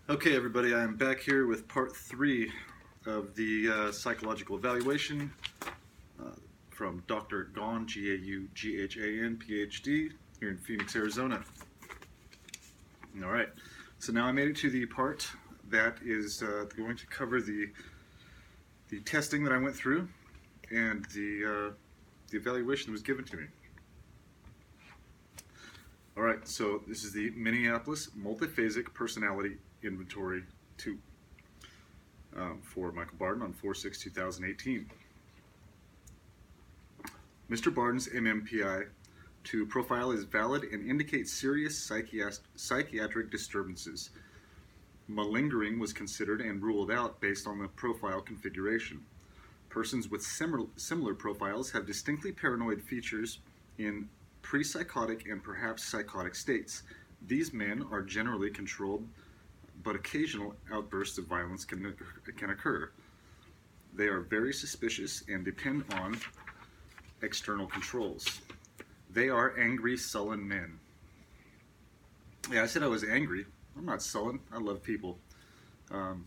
Okay, everybody, I am back here with part 3 of the psychological evaluation from Dr. Gaughan, Gaughan, PhD, here in Phoenix, Arizona. All right, so now I made it to the part that is going to cover the testing that I went through and the evaluation that was given to me. All right, so this is the Minneapolis Multiphasic Personality Inventory 2 for Michael Barden on 4/6/2018. Mr. Barden's MMPI-2 profile is valid and indicates serious psychiatric disturbances. Malingering was considered and ruled out based on the profile configuration. Persons with similar profiles have distinctly paranoid features in pre-psychotic and perhaps psychotic states. These men are generally controlled, but occasional outbursts of violence can occur. They are very suspicious and depend on external controls. They are angry, sullen men. Yeah, I said I was angry. I'm not sullen. I love people. And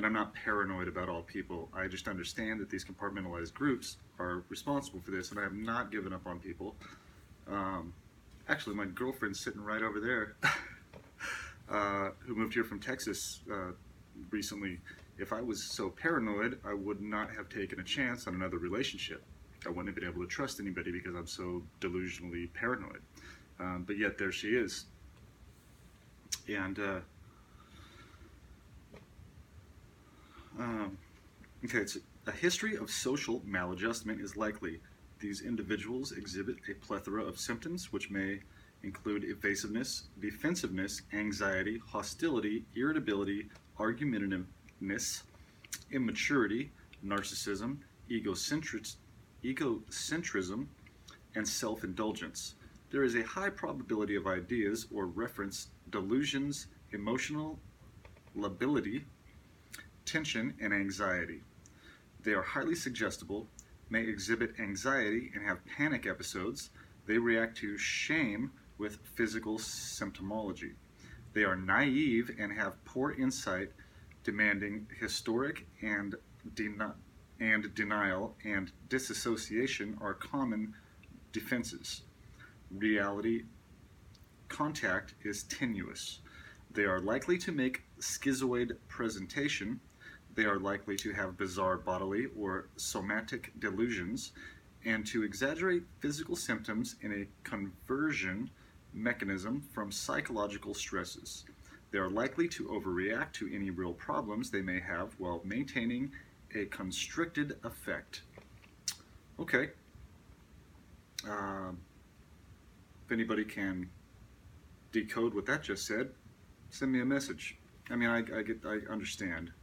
I'm not paranoid about all people. I just understand that these compartmentalized groups are responsible for this, and I have not given up on people. Actually, my girlfriend's sitting right over there. Who moved here from Texas recently. If I was so paranoid, I would not have taken a chance on another relationship. I wouldn't have been able to trust anybody because I'm so delusionally paranoid. But yet there she is. And okay, it's a history of social maladjustment is likely. These individuals exhibit a plethora of symptoms which may include evasiveness, defensiveness, anxiety, hostility, irritability, argumentativeness, immaturity, narcissism, egocentrism, and self-indulgence. There is a high probability of ideas or reference delusions, emotional lability, tension, and anxiety. They are highly suggestible, may exhibit anxiety and have panic episodes. They react to shame with physical symptomology. They are naive and have poor insight, demanding historic and denial and disassociation are common defenses. Reality contact is tenuous. They are likely to make schizoid presentation. They are likely to have bizarre bodily or somatic delusions and to exaggerate physical symptoms in a conversion mechanism from psychological stresses. They are likely to overreact to any real problems they may have while maintaining a constricted affect. Okay. If anybody can decode what that just said, send me a message. I mean, I understand.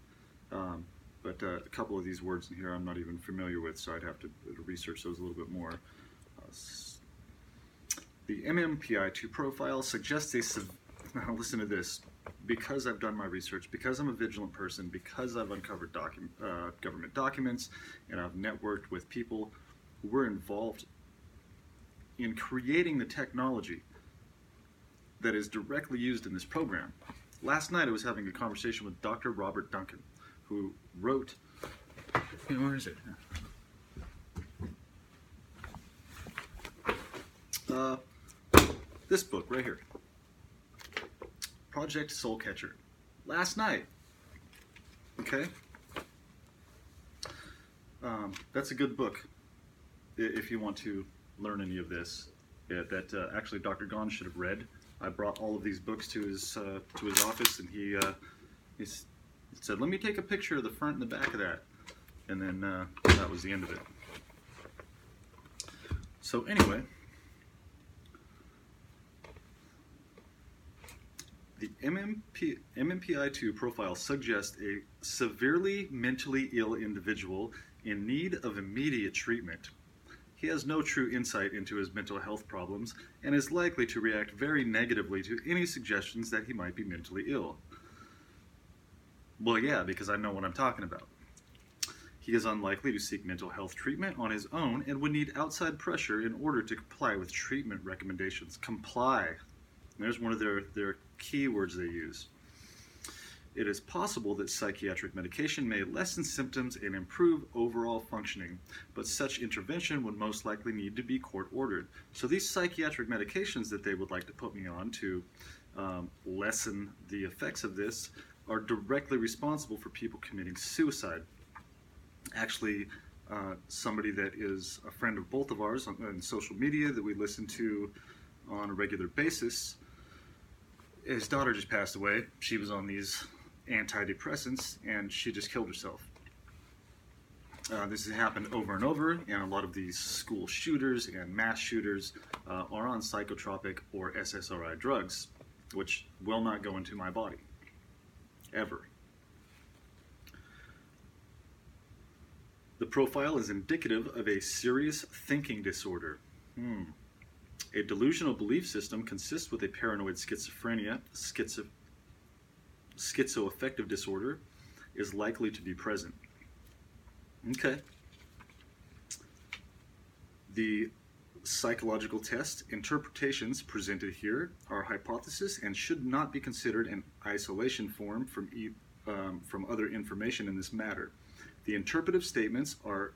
But a couple of these words in here I'm not even familiar with, so I'd have to research those a little bit more. The MMPI-2 profile suggests now listen to this, because I've done my research, because I'm a vigilant person, because I've uncovered government documents, and I've networked with people who were involved in creating the technology that is directly used in this program. Last night I was having a conversation with Dr. Robert Duncan, who wrote, where is it? This book right here, Project Soul Catcher. Last night, okay? That's a good book if you want to learn any of this. That actually Dr. Gaughan should have read. I brought all of these books to his office, and he said, "Let me take a picture of the front and the back of that," and then that was the end of it. So anyway, the MMPI-2 profile suggests a severely mentally ill individual in need of immediate treatment. He has no true insight into his mental health problems and is likely to react very negatively to any suggestions that he might be mentally ill. Well, yeah, because I know what I'm talking about. He is unlikely to seek mental health treatment on his own and would need outside pressure in order to comply with treatment recommendations. Comply. There's one of their key words they use. It is possible that psychiatric medication may lessen symptoms and improve overall functioning, but such intervention would most likely need to be court-ordered. So these psychiatric medications that they would like to put me on to lessen the effects of this are directly responsible for people committing suicide. Actually, somebody that is a friend of both of ours on social media that we listen to on a regular basis, his daughter just passed away. She was on these antidepressants and she just killed herself. This has happened over and over, and a lot of these school shooters and mass shooters are on psychotropic or SSRI drugs, which will not go into my body, ever. The profile is indicative of a serious thinking disorder. A delusional belief system consists with a paranoid schizophrenia, schizoaffective disorder is likely to be present. Okay. The psychological test interpretations presented here are hypothesis and should not be considered in isolation from other information in this matter. The interpretive statements are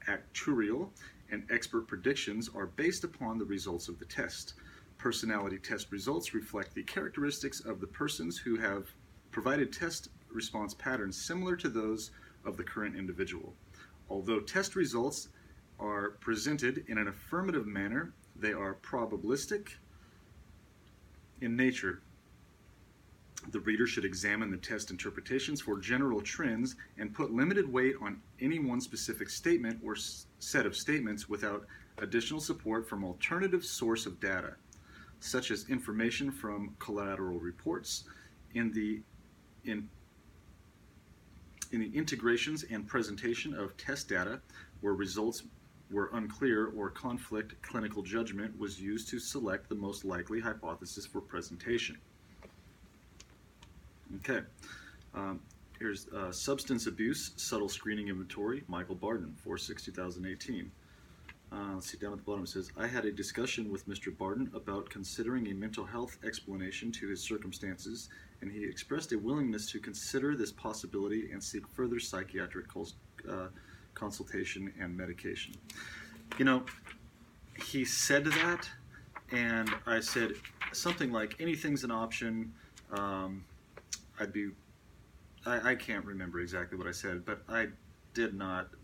actuarial and expert predictions are based upon the results of the test. Personality test results reflect the characteristics of the persons who have provided test response patterns similar to those of the current individual. Although test results are presented in an affirmative manner, they are probabilistic in nature. The reader should examine the test interpretations for general trends and put limited weight on any one specific statement or set of statements without additional support from alternative source of data, such as information from collateral reports in the integrations and presentation of test data where results were unclear or conflict. Clinical judgment was used to select the most likely hypothesis for presentation. Okay, here's Substance Abuse Subtle Screening Inventory, Michael Barden, 4/6/2018. Let's see, down at the bottom it says, I had a discussion with Mr. Barden about considering a mental health explanation to his circumstances, and he expressed a willingness to consider this possibility and seek further psychiatric consultation and medication. You know, he said that, and I said something like, anything's an option. I can't remember exactly what I said, but I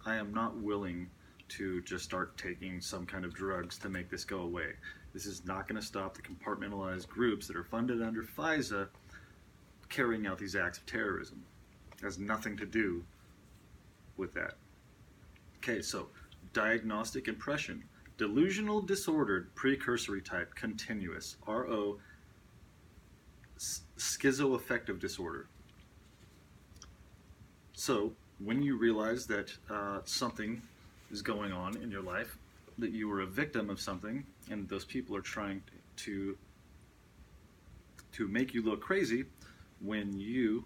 am not willing to just start taking some kind of drugs to make this go away. This is not going to stop the compartmentalized groups that are funded under FISA carrying out these acts of terrorism. It has nothing to do with that. Okay, so diagnostic impression. Delusional disordered precursory type continuous, RO, schizoaffective disorder. So when you realize that something is going on in your life, that you were a victim of something, and those people are trying to make you look crazy, when you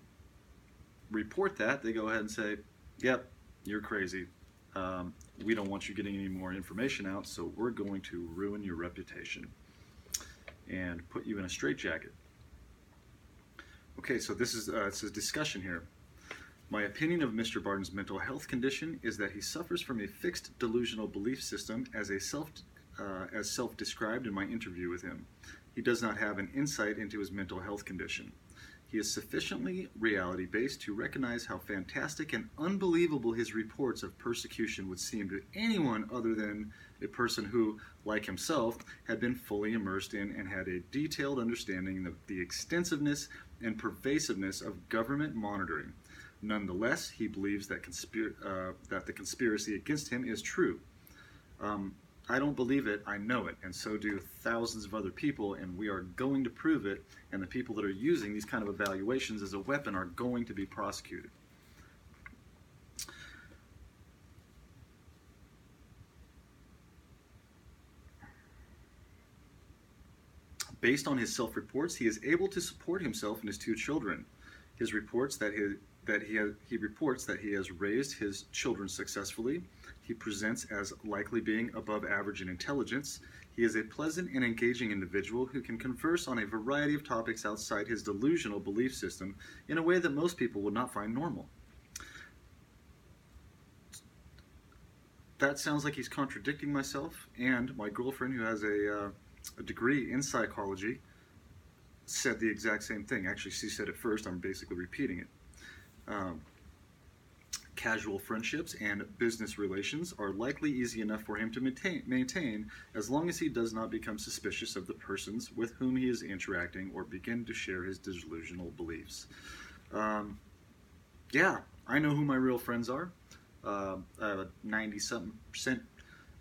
report that, they go ahead and say, yep, you're crazy. We don't want you getting any more information out, so we're going to ruin your reputation and put you in a straitjacket. Okay, so this is it's a discussion here. My opinion of Mr. Barden's mental health condition is that he suffers from a fixed delusional belief system as self-described in my interview with him. He does not have an insight into his mental health condition. He is sufficiently reality-based to recognize how fantastic and unbelievable his reports of persecution would seem to anyone other than a person who, like himself, had been fully immersed in and had a detailed understanding of the extensiveness and pervasiveness of government monitoring. Nonetheless, he believes that the conspiracy against him is true. I don't believe it, I know it, and so do thousands of other people, and we are going to prove it, and the people that are using these kind of evaluations as a weapon are going to be prosecuted. Based on his self-reports, he is able to support himself and his two children. He reports that he has raised his children successfully. He presents as likely being above average in intelligence. He is a pleasant and engaging individual who can converse on a variety of topics outside his delusional belief system in a way that most people would not find normal. That sounds like he's contradicting myself, and my girlfriend, who has a degree in psychology, said the exact same thing. Actually, she said it first. I'm basically repeating it. Casual friendships and business relations are likely easy enough for him to maintain as long as he does not become suspicious of the persons with whom he is interacting or begin to share his delusional beliefs. Yeah, I know who my real friends are. I have a 90-something%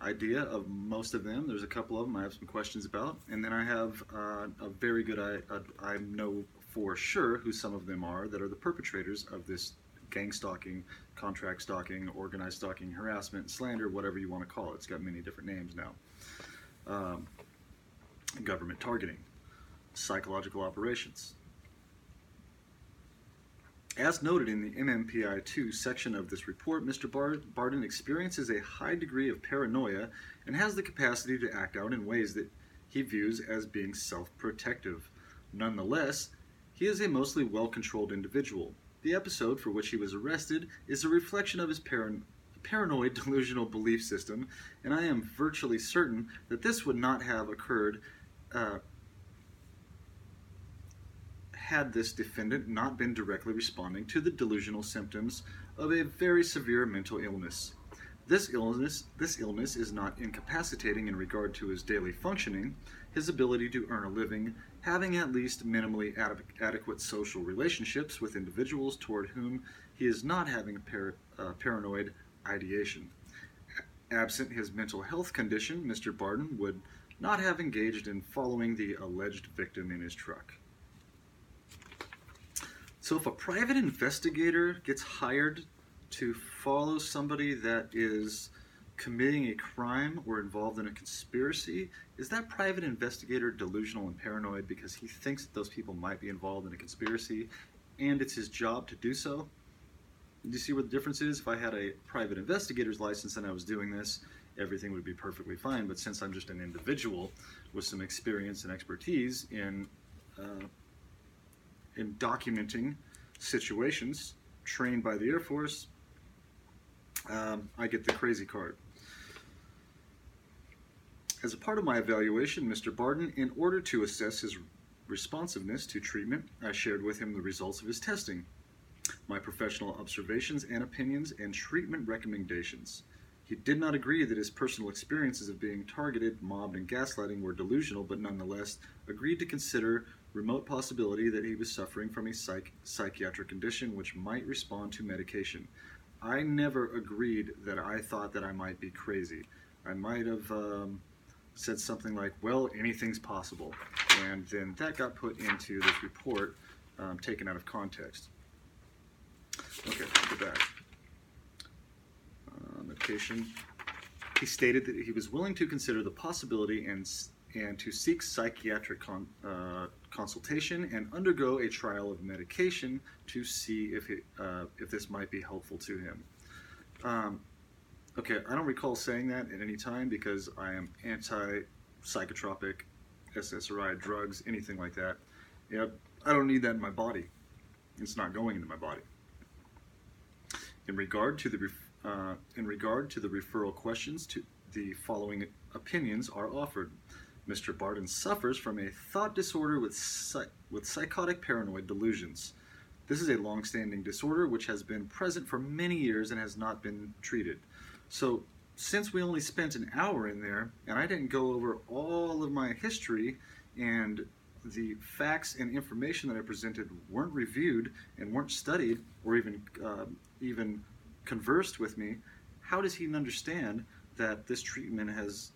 idea of most of them. There's a couple of them I have some questions about. And then I have a very good, I know for sure who some of them are that are the perpetrators of this gang stalking, contract stalking, organized stalking, harassment, slander, whatever you want to call it. It's got many different names now. Government targeting, psychological operations. As noted in the MMPI 2 section of this report, Mr. Barden experiences a high degree of paranoia and has the capacity to act out in ways that he views as being self-protective. Nonetheless, he is a mostly well-controlled individual. The episode for which he was arrested is a reflection of his paranoid delusional belief system, and I am virtually certain that this would not have occurred had this defendant not been directly responding to the delusional symptoms of a very severe mental illness. This illness is not incapacitating in regard to his daily functioning, his ability to earn a living, having at least minimally adequate social relationships with individuals toward whom he is not having paranoid ideation. Absent his mental health condition, Mr. Barden would not have engaged in following the alleged victim in his truck. So if a private investigator gets hired to follow somebody that is committing a crime or involved in a conspiracy, is that private investigator delusional and paranoid because he thinks that those people might be involved in a conspiracy and it's his job to do so? Do you see what the difference is? If I had a private investigator's license and I was doing this, everything would be perfectly fine. But since I'm just an individual with some experience and expertise in documenting situations, trained by the Air Force, I get the crazy card. As a part of my evaluation, Mr. Barden, in order to assess his responsiveness to treatment, I shared with him the results of his testing, my professional observations and opinions, and treatment recommendations. He did not agree that his personal experiences of being targeted, mobbed, and gaslighting were delusional, but nonetheless agreed to consider remote possibility that he was suffering from a psychiatric condition which might respond to medication. I never agreed that I thought that I might be crazy. I might have said something like, well, anything's possible. And then that got put into this report, taken out of context. Okay, I'll go back. Medication. He stated that he was willing to consider the possibility and to seek psychiatric consultation and undergo a trial of medication to see if this might be helpful to him. Okay, I don't recall saying that at any time because I am anti-psychotropic, SSRI, drugs, anything like that. Yeah, I don't need that in my body. It's not going into my body. In regard to the referral questions, the following opinions are offered. Mr. Barden suffers from a thought disorder with psychotic paranoid delusions. This is a long-standing disorder which has been present for many years and has not been treated. So, since we only spent an hour in there, and I didn't go over all of my history, and the facts and information that I presented weren't reviewed and weren't studied or even conversed with me, how does he understand that this treatment has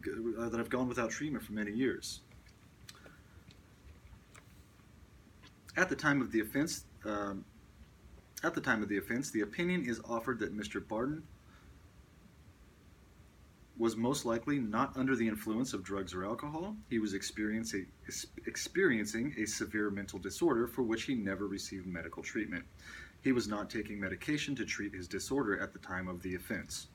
that I've gone without treatment for many years? At the time of the offense, the opinion is offered that Mr. Barden was most likely not under the influence of drugs or alcohol. He was experiencing a severe mental disorder for which he never received medical treatment. He was not taking medication to treat his disorder at the time of the offense.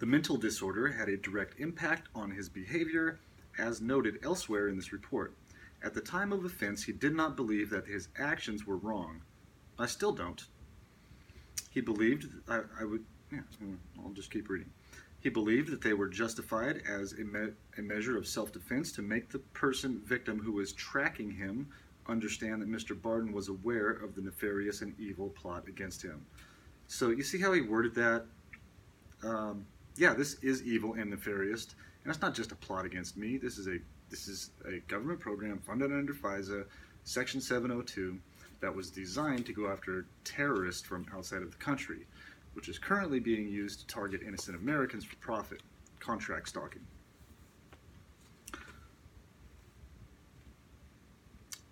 The mental disorder had a direct impact on his behavior, as noted elsewhere in this report. At the time of offense, he did not believe that his actions were wrong. I still don't. He believed, I'll just keep reading. He believed that they were justified as a measure of self-defense to make the victim who was tracking him understand that Mr. Barden was aware of the nefarious and evil plot against him. So you see how he worded that? Yeah, this is evil and nefarious, and it's not just a plot against me. This is a government program funded under FISA, Section 702, that was designed to go after terrorists from outside of the country, which is currently being used to target innocent Americans for profit, contract stalking.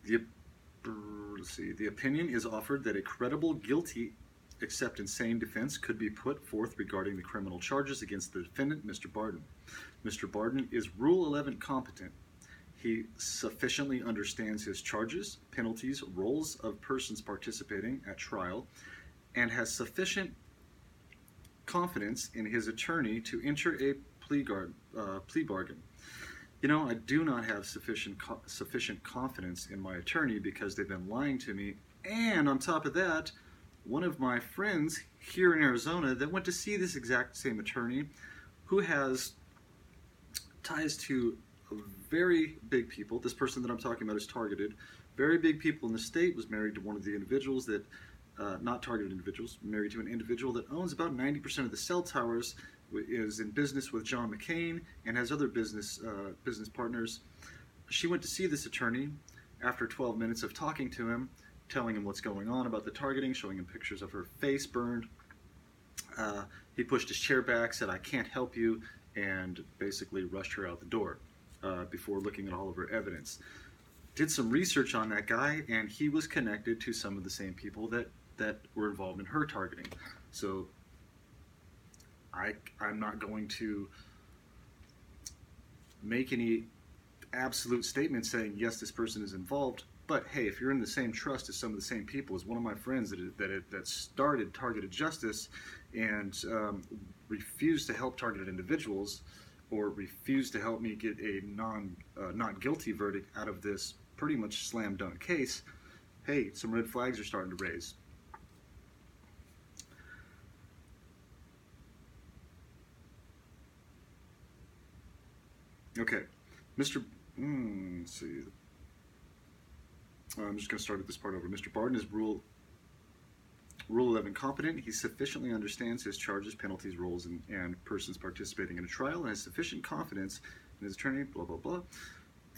The opinion is offered that a credible guilty except insane defense could be put forth regarding the criminal charges against the defendant, Mr. Barden. Mr. Barden is Rule 11 competent. He sufficiently understands his charges, penalties, roles of persons participating at trial, and has sufficient confidence in his attorney to enter a plea bargain. You know, I do not have sufficient confidence in my attorney because they've been lying to me, and on top of that, one of my friends here in Arizona that went to see this exact same attorney, who has ties to very big people. This person that I'm talking about is targeted. Very big people in the state, was married to one of the individuals that, not targeted individuals, married to an individual that owns about 90% of the cell towers, is in business with John McCain, and has other business partners. She went to see this attorney after 12 minutes of talking to him, telling him what's going on about the targeting, showing him pictures of her face burned. He pushed his chair back, said, "I can't help you," and basically rushed her out the door before looking at all of her evidence. Did some research on that guy, and he was connected to some of the same people that were involved in her targeting. So I'm not going to make any absolute statement saying, yes, this person is involved. But hey, if you're in the same trust as some of the same people, as one of my friends that started Targeted Justice and refused to help targeted individuals, or refused to help me get a not guilty verdict out of this pretty much slam dunk case, hey, some red flags are starting to raise. Okay, let's see. I'm just going to start at this part over. Mr. Barden is Rule 11 competent. He sufficiently understands his charges, penalties, roles, and persons participating in a trial, and has sufficient confidence in his attorney, blah, blah, blah.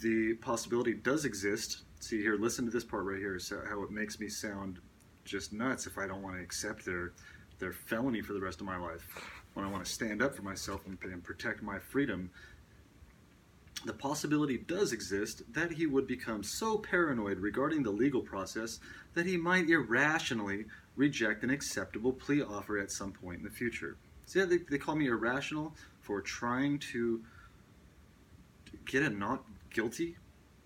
The possibility does exist. See here, listen to this part right here, so how it makes me sound just nuts if I don't want to accept their felony for the rest of my life, when I want to stand up for myself and protect my freedom. The possibility does exist that he would become so paranoid regarding the legal process that he might irrationally reject an acceptable plea offer at some point in the future. See, they call me irrational for trying to get a not guilty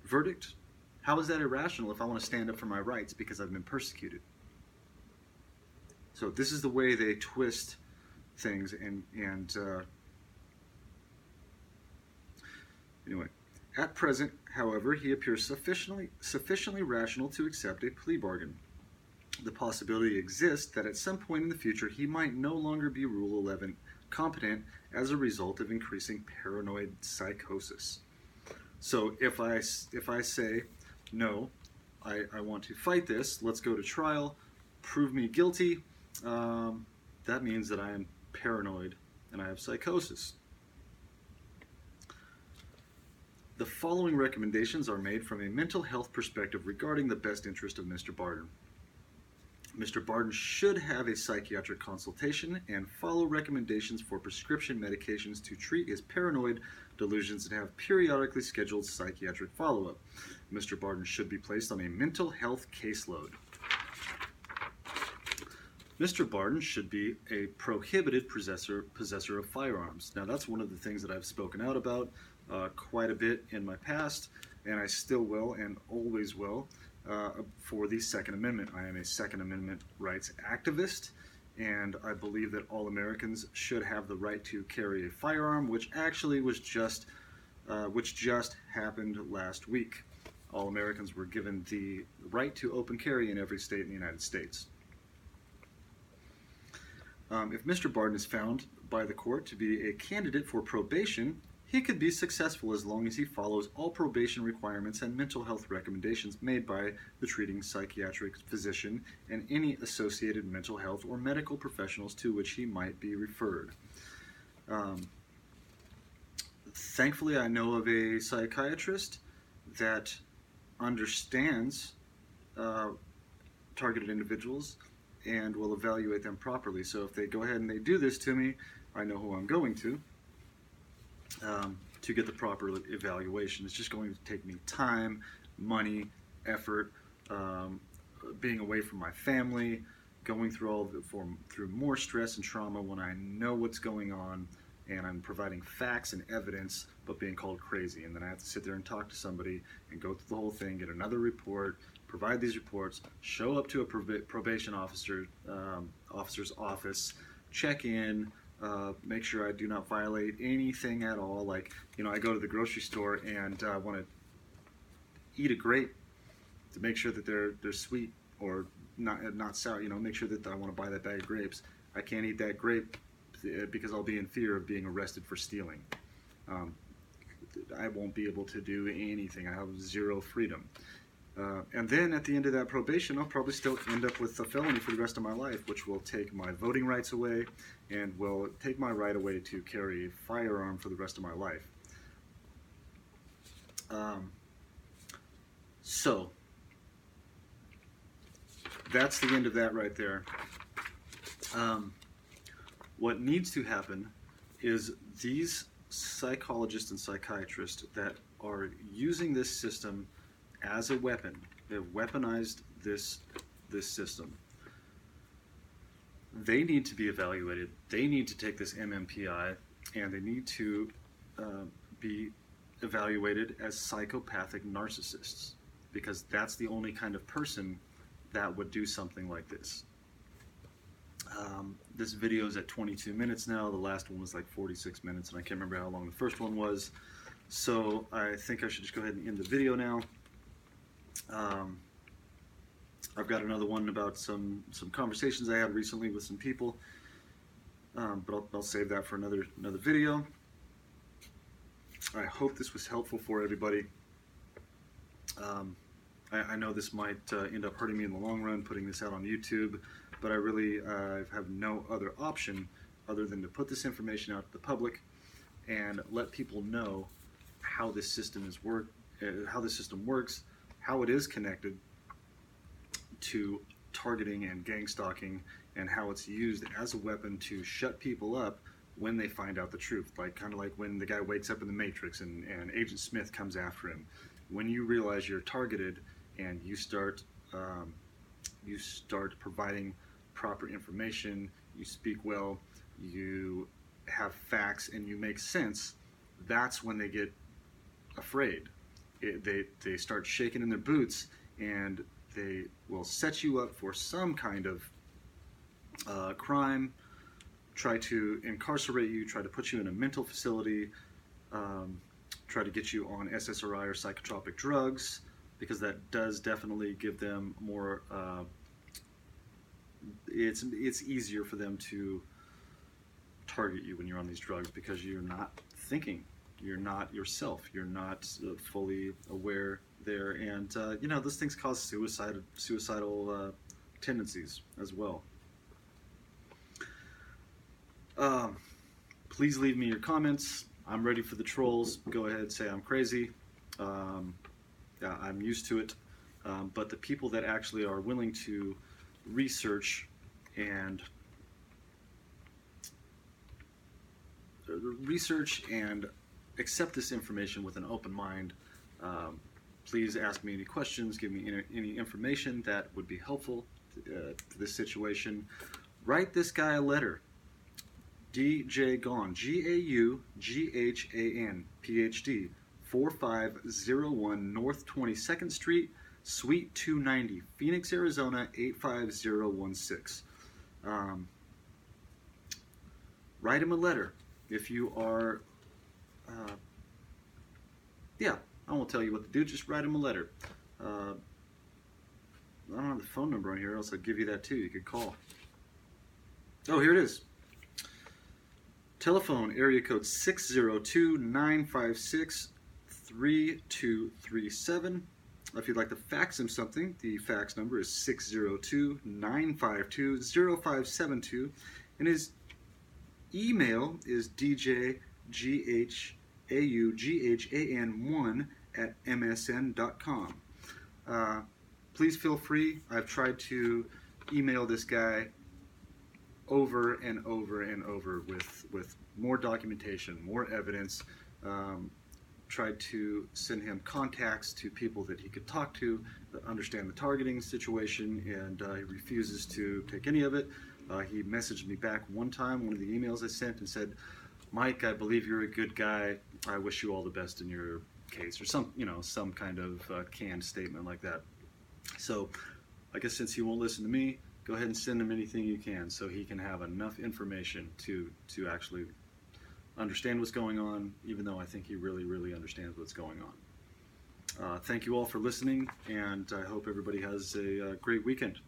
verdict? How is that irrational if I want to stand up for my rights because I've been persecuted? So this is the way they twist things, and anyway, at present, however, he appears sufficiently rational to accept a plea bargain. The possibility exists that at some point in the future he might no longer be Rule 11 competent as a result of increasing paranoid psychosis. So if I say, no, I want to fight this, let's go to trial, prove me guilty, that means that I am paranoid and I have psychosis. The following recommendations are made from a mental health perspective regarding the best interest of Mr. Barden. Mr. Barden should have a psychiatric consultation and follow recommendations for prescription medications to treat his paranoid delusions and have periodically scheduled psychiatric follow-up. Mr. Barden should be placed on a mental health caseload. Mr. Barden should be a prohibited possessor of firearms. Now that's one of the things that I've spoken out about quite a bit in my past, and I still will and always will, for the Second Amendment. I am a Second Amendment rights activist, and I believe that all Americans should have the right to carry a firearm, which actually was just happened last week. All Americans were given the right to open carry in every state in the United States. If Mr. Barden is found by the court to be a candidate for probation, he could be successful as long as he follows all probation requirements and mental health recommendations made by the treating psychiatric physician and any associated mental health or medical professionals to which he might be referred. Thankfully, I know of a psychiatrist that understands targeted individuals and will evaluate them properly. So if they go ahead and they do this to me, I know who I'm going to get the proper evaluation. It's just going to take me time, money, effort, being away from my family, going through all of it through more stress and trauma when I know what's going on and I'm providing facts and evidence, but being called crazy. And then I have to sit there and talk to somebody and go through the whole thing, get another report, provide these reports, show up to a probation officer's office, check in, make sure I do not violate anything at all. Like, I go to the grocery store and I want to eat a grape to make sure that they're sweet or not sour. Make sure that I want to buy that bag of grapes. I can't eat that grape because I'll be in fear of being arrested for stealing. I won't be able to do anything. I have zero freedom. And then at the end of that probation, I'll probably still end up with a felony for the rest of my life, which will take my voting rights away and will take my right away to carry a firearm for the rest of my life. So that's the end of that right there. What needs to happen is these psychologists and psychiatrists that are using this system as a weapon, they've weaponized this system. They need to be evaluated. They need to take this MMPI and they need to be evaluated as psychopathic narcissists, because that's the only kind of person that would do something like this. This video is at 22 minutes now. The last one was like 46 minutes, and I can't remember how long the first one was. So I think I should just go ahead and end the video now. I've got another one about some conversations I had recently with some people, but I'll save that for another video. I hope this was helpful for everybody. I know this might end up hurting me in the long run, putting this out on YouTube, but I really have no other option other than to put this information out to the public and let people know how this system works, how it is connected to targeting and gang stalking, and how it's used as a weapon to shut people up when they find out the truth. Kind of like when the guy wakes up in the Matrix and Agent Smith comes after him. When you realize you're targeted and you start providing proper information, you speak well, you have facts, and you make sense, that's when they get afraid. They start shaking in their boots, and they will set you up for some kind of crime, try to incarcerate you, try to put you in a mental facility, try to get you on SSRI or psychotropic drugs, because that does definitely give them more, it's easier for them to target you when you're on these drugs, because you're not thinking, you're not yourself, you're not fully aware there, and those things cause suicidal tendencies as well. Please leave me your comments. I'm ready for the trolls. Go ahead, say I'm crazy. Yeah, I'm used to it. But the people that actually are willing to research and accept this information with an open mind, please ask me any questions, give me any information that would be helpful to this situation. Write this guy a letter. DJ Gaughan, Gaughan, PhD, 4501 North 22nd Street, Suite 290, Phoenix, Arizona, 85016. write him a letter. If you are, I won't tell you what to do, just write him a letter. I don't have the phone number on here, else I'd give you that too. You could call. Oh, here it is. Telephone area code 602-956-3237. If you'd like to fax him something, the fax number is 602-952-0572. And his email is djghaghan1@msn.com. Please feel free. I've tried to email this guy over and over and over with more documentation, more evidence. Tried to send him contacts to people that he could talk to, understand the targeting situation, and he refuses to take any of it. He messaged me back one time, one of the emails I sent, and said, "Mike, I believe you're a good guy. I wish you all the best in your case," or some kind of canned statement like that. So I guess since he won't listen to me, go ahead and send him anything you can so he can have enough information to actually understand what's going on, even though I think he really, really understands what's going on. Thank you all for listening, and I hope everybody has a great weekend.